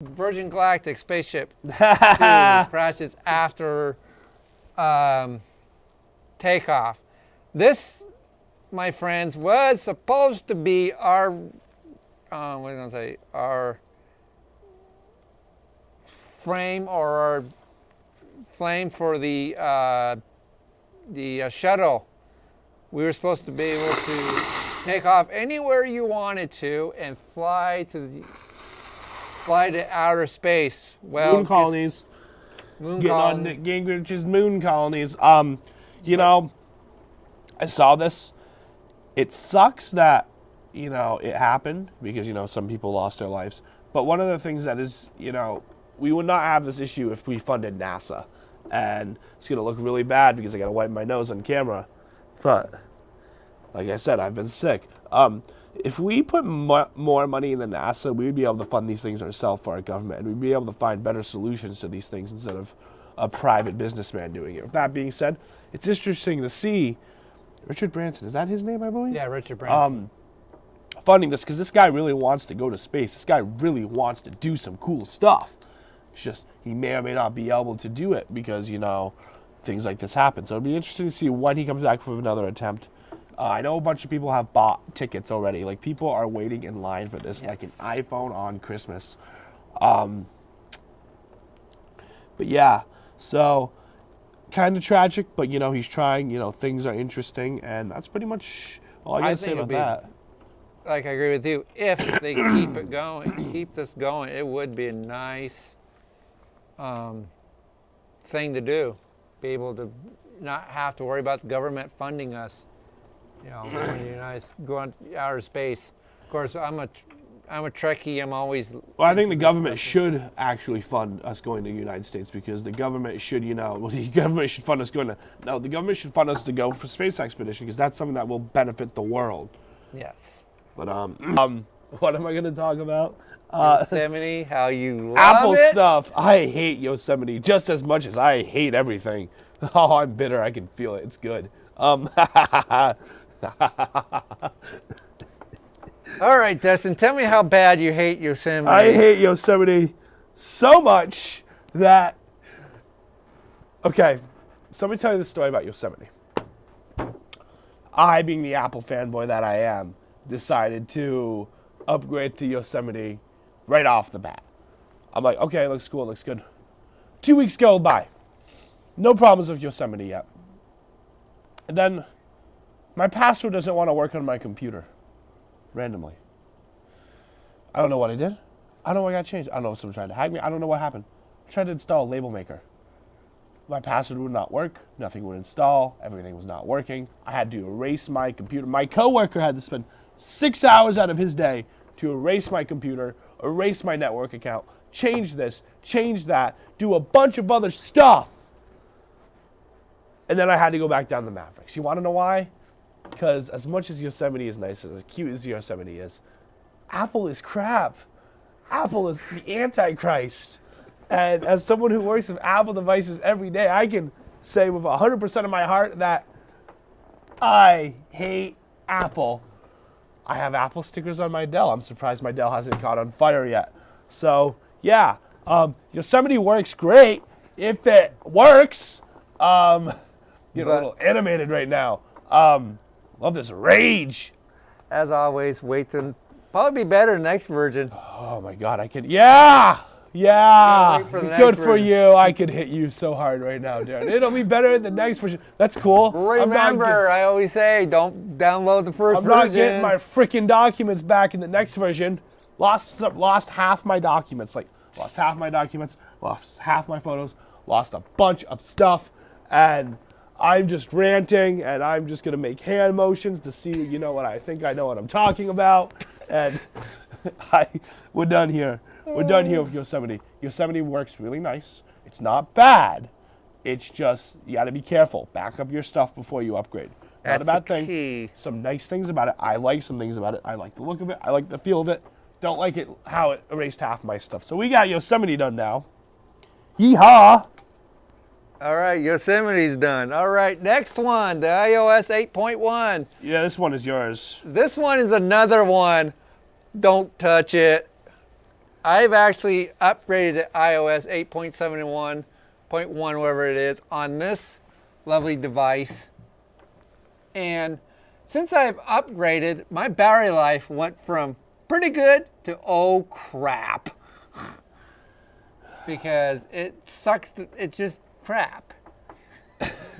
Virgin Galactic spaceship 2 crashes after takeoff. This, my friends, was supposed to be our, our frame or our flame for the shuttle. We were supposed to be able to take off anywhere you wanted to and fly to outer space. Well, moon colonies. Getting on Nick Gingrich's moon colonies. You know, I saw this. It sucks that, you know, it happened because, you know, some people lost their lives. But one of the things that is, you know, we would not have this issue if we funded NASA. And it's going to look really bad because I got to wipe my nose on camera. But, like I said, I've been sick. If we put more money in the NASA, we would be able to fund these things ourselves for our government. And we'd be able to find better solutions to these things instead of a private businessman doing it. With that being said, it's interesting to see Richard Branson, is that his name, I believe? Yeah, Richard Branson. Funding this because this guy really wants to go to space. This guy really wants to do some cool stuff. It's just he may or may not be able to do it because, you know, things like this happen. So it'll be interesting to see when he comes back with another attempt. I know a bunch of people have bought tickets already. Like, people are waiting in line for this, like an iPhone on Christmas. But yeah, so kind of tragic, but, you know, he's trying. You know, things are interesting, and that's pretty much all I got to say about that. Like, I agree with you. If they keep it going, keep this going, it would be a nice thing to do. Be able to not have to worry about the government funding us. You know, go on outer space. Of course, I'm a Trekkie. I'm always. Well, I think the government should actually fund us going to the United States because the government should, you know, well, the government should fund us going to. No, the government should fund us to go for space expedition because that's something that will benefit the world. Yes. But what am I going to talk about? Yosemite, how you love Apple it. stuff. I hate Yosemite just as much as I hate everything. Oh, I'm bitter. I can feel it. It's good. All right, Dustin, tell me how bad you hate Yosemite. I hate Yosemite so much that... Okay, so let me tell you the story about Yosemite. I, being the Apple fanboy that I am, decided to upgrade to Yosemite right off the bat. I'm like, okay, it looks cool, it looks good. 2 weeks go by. No problems with Yosemite yet. And then my password doesn't want to work on my computer. Randomly. I don't know what I did. I don't know what got changed. I don't know if someone tried to hack me. I don't know what happened. I tried to install a label maker. My password would not work. Nothing would install. Everything was not working. I had to erase my computer. My coworker had to spend 6 hours out of his day to erase my computer, erase my network account, change this, change that, do a bunch of other stuff. And then I had to go back down to Mavericks. You want to know why? Because as much as Yosemite is nice, as cute as Yosemite is, Apple is crap. Apple is the Antichrist. And as someone who works with Apple devices every day, I can say with 100% of my heart that I hate Apple. I have Apple stickers on my Dell. I'm surprised my Dell hasn't caught on fire yet. So, yeah, Yosemite works great if it works. Getting a little animated right now. Love this rage. As always, wait till probably be better next version. Oh my God, I can. Yeah. Good for you. I could hit you so hard right now, Darren. It'll be better in the next version. That's cool. Remember, I always say, don't download the first version. I'm not getting my freaking documents back in the next version. Lost half my documents. Lost half my documents. Lost half my photos. Lost a bunch of stuff, and I'm just ranting, and I'm just going to make hand motions to see, you know, what I think I know what I'm talking about. And we're done here. We're done here with Yosemite. Yosemite works really nice. It's not bad. It's just, you got to be careful. Back up your stuff before you upgrade. Not a bad thing. Some nice things about it. I like some things about it. I like the look of it. I like the feel of it. Don't like it how it erased half my stuff. So we got Yosemite done now. Yeehaw! All right, Yosemite's done. All right, next one, the iOS 8.1. Yeah, this one is yours. This one is another one. Don't touch it. I've actually upgraded to iOS 8.71.1, whatever it is, on this lovely device. And since I've upgraded, my battery life went from pretty good to oh crap. Because it sucks, it's just crap.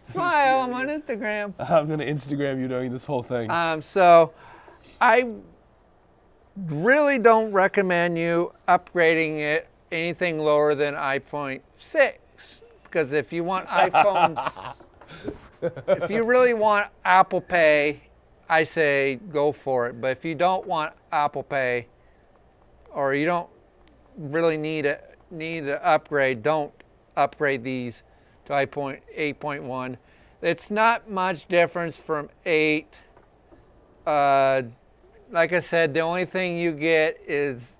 Smile, I'm on Instagram. I'm going to Instagram you during this whole thing. So I really don't recommend you upgrading it anything lower than iPhone 6. Because if you want iPhones, if you really want Apple Pay, I say go for it. But if you don't want Apple Pay, or you don't really need to upgrade, don't upgrade these to 8.1. It's not much difference from 8. Like I said, the only thing you get is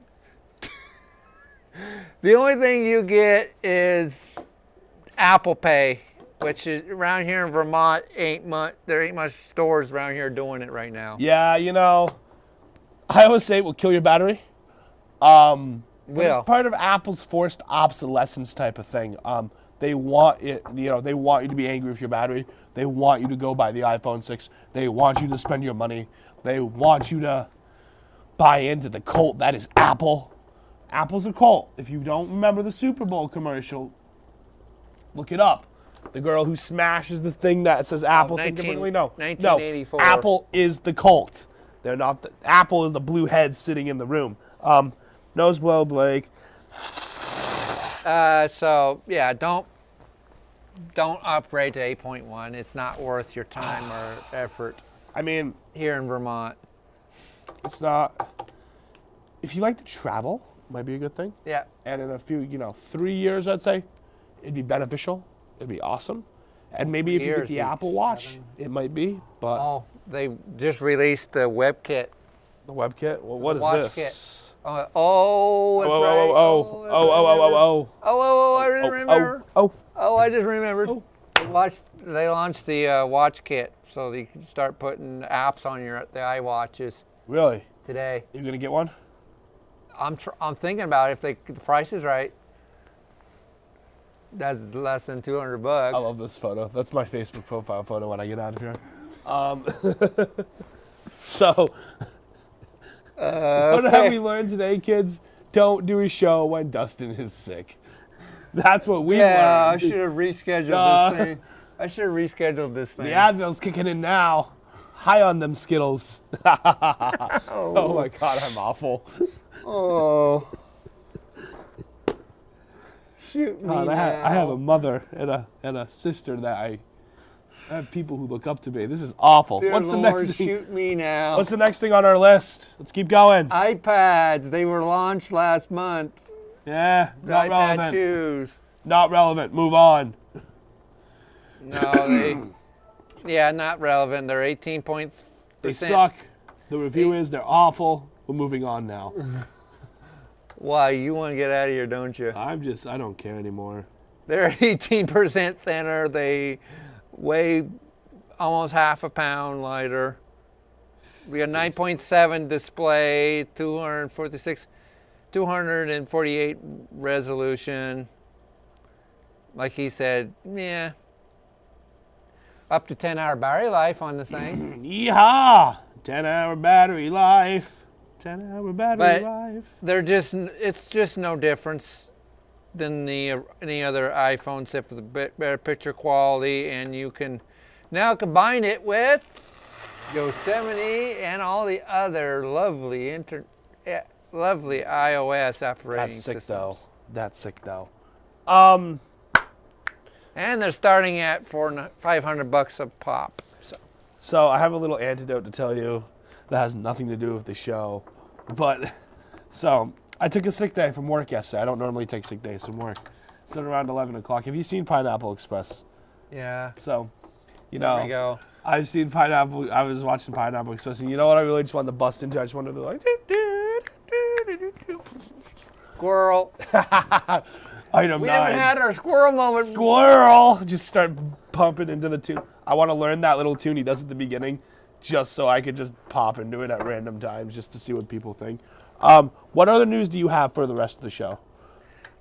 Apple Pay, which is around here in Vermont there ain't much stores around here doing it right now. Yeah, you know, I always say it will kill your battery. It's part of Apple's forced obsolescence type of thing. They want it, you know, they want you to be angry with your battery. They want you to go buy the iPhone 6. They want you to spend your money. They want you to buy into the cult that is Apple. Apple's a cult. If you don't remember the Super Bowl commercial, look it up. The girl who smashes the thing that says Apple. 1984. No, Apple is the cult. They're not. Apple is the blue head sitting in the room. Nose blow, Blake. So yeah, don't upgrade to 8.1. It's not worth your time or effort. I mean, here in Vermont, it's not. If you like to travel, it might be a good thing. Yeah. And in a few, 3 years, I'd say, it'd be beneficial. It'd be awesome. And maybe if you get the Apple Watch, it might be. But they just released the web kit. The web kit? Well, what is watch this? Kit. That's right. I remember. I just remembered. They launched the watch kit, so you can start putting apps on the iWatches. Really? Today. You gonna get one? I'm thinking about it if the price is right. That's less than $200. I love this photo. That's my Facebook profile photo when I get out of here. So. What have we learned today, kids? Don't do a show when Dustin is sick. That's what we learned. Yeah, I should have rescheduled this thing. I should have rescheduled this thing. The Advil's kicking in now. High on them Skittles. Oh my God, I'm awful. Oh. Shoot me now. I have a mother and a sister that I have people who look up to me. This is awful. Dear What's Lord, the next thing? shoot me now. What's the next thing on our list? Let's keep going. iPads. They were launched last month. Yeah, not iPad relevant. 2s. Not relevant. Move on. No, not relevant. They're 18%. They suck. The review is they're awful. We're moving on now. Why? You want to get out of here, don't you? I don't care anymore. They're 18% thinner. They weigh almost half a pound lighter. We got 9.7 display, 248 resolution. Like he said, yeah. Up to 10-hour battery life on the thing. Yeehaw! 10-hour battery life. 10-hour battery life. It's just no difference than any other iPhone except for the better picture quality, and you can now combine it with Yosemite and all the other lovely iOS operating systems. That's sick though. And they're starting at $500 a pop. So I have a little antidote to tell you that has nothing to do with the show, but so I took a sick day from work yesterday. I don't normally take sick days from work. It's around 11 o'clock. Have you seen Pineapple Express? Yeah. So, there we go. I've seen Pineapple. I was watching Pineapple Express, and you know what I really just wanted to bust into? I just wanted to be like, squirrel. Item 9. We haven't had our squirrel moment. Squirrel! Just start pumping into the tune. I want to learn that little tune he does at the beginning, just so I could just pop into it at random times, just to see what people think. What other news do you have for the rest of the show?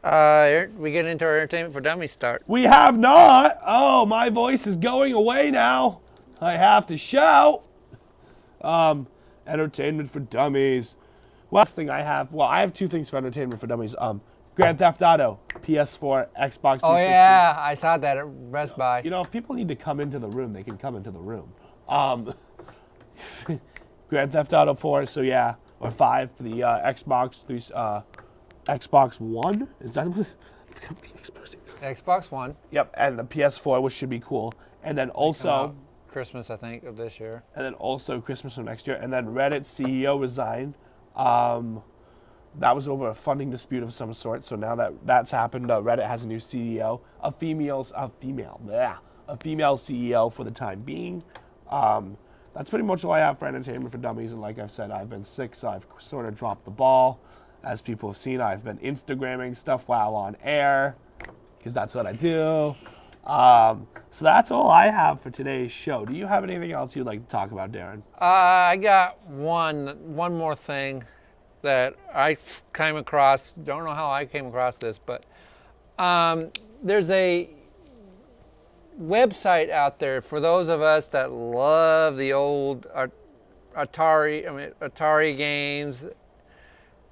We get into our Entertainment for Dummies start. We have not. Oh, my voice is going away now. I have to shout. Entertainment for Dummies. Last thing I have, I have two things for Entertainment for Dummies. Grand Theft Auto, PS4, Xbox 360. Oh yeah, I saw that at Best Buy. You know, if people need to come into the room, they can come into the room. Grand Theft Auto 4, so yeah, or 5 for the Xbox One. Is that what? Xbox One. Yep, and the PS4, which should be cool. And then also Christmas, I think, of this year. And then also Christmas of next year. And then Reddit CEO resigned. That was over a funding dispute of some sort. So now that that's happened, Reddit has a new CEO, a female CEO for the time being. That's pretty much all I have for Entertainment for Dummies. And like I've said, I've been sick, so I've sort of dropped the ball. As people have seen, I've been Instagramming stuff while on air, because that's what I do. So that's all I have for today's show. Do you have anything else you'd like to talk about, Darren? I got one more thing that I came across. Don't know how I came across this, but there's a website out there for those of us that love the old Atari games,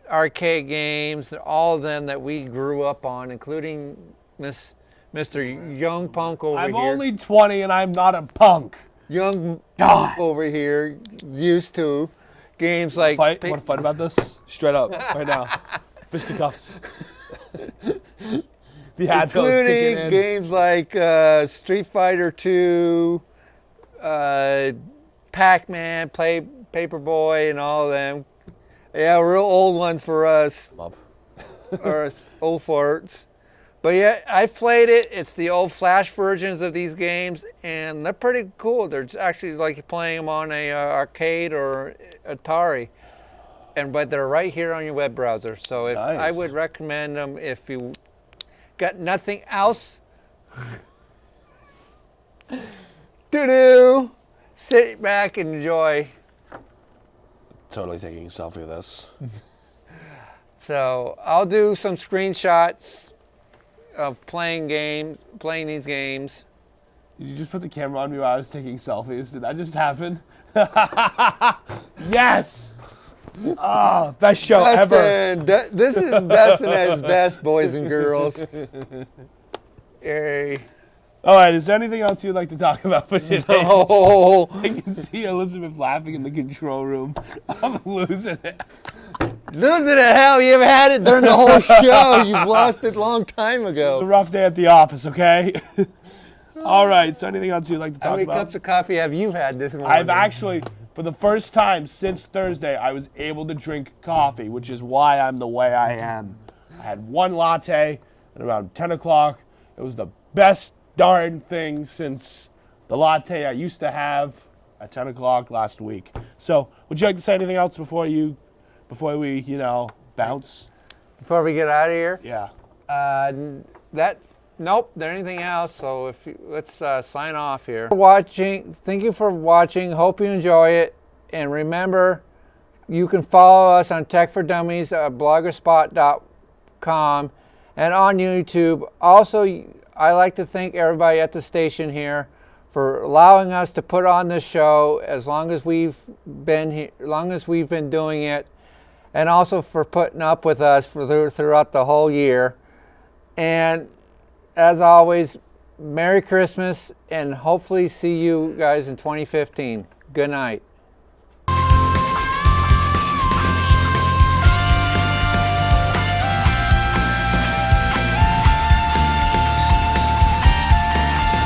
arcade games, all of them that we grew up on, including Mr. Young Punk over I'm here. only 20 and I'm not a punk. Young Punk over here used to games like... Want to fight about this? Straight up, right now. Fisticuffs. The including games like Street Fighter 2, Pac-Man, Paperboy, and all of them. Yeah, real old ones for us. Or old farts. But yeah, I played it. It's the old Flash versions of these games, and they're pretty cool. They're actually like playing them on a arcade or Atari, but they're right here on your web browser. So if I would recommend them if you got nothing else to do. Sit back and enjoy. Totally taking a selfie of this. So I'll do some screenshots of playing these games. Did you just put the camera on me while I was taking selfies? Did that just happen? Yes! Oh, best show ever. This is Dustin at his best, boys and girls. Hey. All right, is there anything else you'd like to talk about for today? No. I can see Elizabeth laughing in the control room. I'm losing it. Losing it? Hell, you haven't had it during the whole show. You've lost it a long time ago. It's a rough day at the office, okay? All right, so anything else you'd like to talk about? How many cups of coffee have you had this morning? I've actually, for the first time since Thursday, I was able to drink coffee, which is why I'm the way I am. I had one latte at around 10 o'clock. It was the best darn thing since the latte I used to have at 10 o'clock last week. So, would you like to say anything else before we, bounce? Before we get out of here? Yeah. Nope, there anything else, so let's sign off here. Thank you for watching, hope you enjoy it, and remember, you can follow us on Tech for Dummies at bloggerspot.com and on YouTube. Also, I like to thank everybody at the station here for allowing us to put on this show as long as we've been here, doing it, and also for putting up with us throughout the whole year. And as always, Merry Christmas, and hopefully see you guys in 2015. Good night.